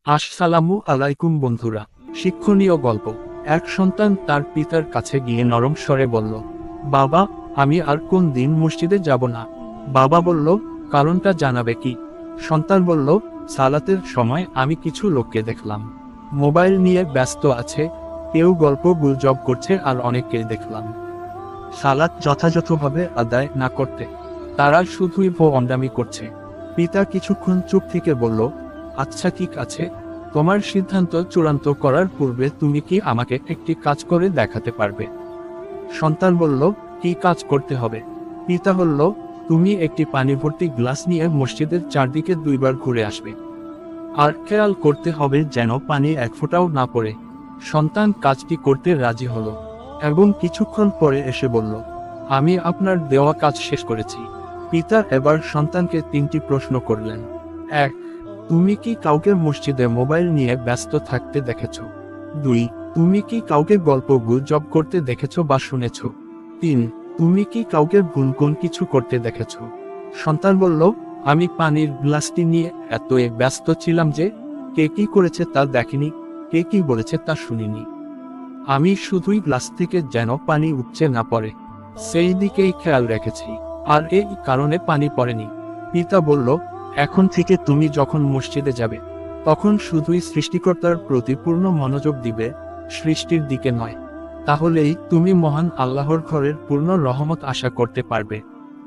আসসালামু আলাইকুম বন্ধুরা। শিক্ষণীয় গল্প। এক সন্তান তার পিতার কাছে গিয়ে নরম স্বরে বলল, বাবা, আমি আর কোন দিন মসজিদে যাব না। বাবা বলল, কারণটা জানাবে কি? সন্তান বলল, সালাতের সময় আমি কিছু লোককে দেখলাম, মোবাইল নিয়ে ব্যস্ত আছে, কেউ গল্প গুজব করছে, আর অনেককে দেখলাম সালাত যথাযথভাবে আদায় না করতে। তারা শুধুই ভোন্ডামি করছে। পিতা কিছুক্ষণ চুপ থেকে বলল, আচ্ছা ঠিক আছে, তোমার সিদ্ধান্ত চূড়ান্ত করার পূর্বে তুমি কি আমাকে একটি কাজ করে দেখাতে পারবে? সন্তান বলল, কি কাজ করতে হবে? পিতা বলল, তুমি একটি পানি ভর্তি গ্লাস নিয়ে মসজিদের চারদিকে 2বার ঘুরে আসবে, আর খেয়াল করতে হবে যেন পানি এক ফোঁটাও না পড়ে। সন্তান কাজটি করতে রাজি হলো এবং কিছুক্ষণ পরে এসে বলল, আমি আপনার দেওয়া কাজ শেষ করেছি। পিতা এবার সন্তানকে 3টি প্রশ্ন করলেন। 1. তুমি কি কাউকে মসজিদে মোবাইল নিয়ে ব্যস্ত থাকতে দেখেছ? 2. তুমি কি কাউকে গল্প গুজব করতে দেখেছ বা শুনেছ? 3. তুমি কি কাউকে ভুল কোন কিছু করতে দেখেছ? সন্তান বলল, আমি পানির গ্লাসটি নিয়ে এতই ব্যস্ত ছিলাম যে কে কি করেছে তা দেখিনি, কে কি বলেছে তা শুনিনি। আমি শুধুই গ্লাস থেকে যেন পানি উপচে না পড়ে সেই দিকেই খেয়াল রেখেছি, আর এই কারণে পানি পড়েনি। পিতা বলল, এখন থেকে তুমি যখন মসজিদে যাবে তখন শুধুই সৃষ্টিকর্তার প্রতি পূর্ণ মনোযোগ দিবে, সৃষ্টির দিকে নয়। তাহলেই তুমি মহান আল্লাহর ঘরের পূর্ণ রহমত আশা করতে পারবে।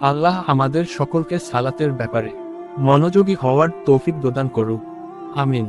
আল্লাহ আমাদের সকলকে সালাতের ব্যাপারে মনোযোগী হওয়ার তৌফিক প্রদান করুক। আমিন।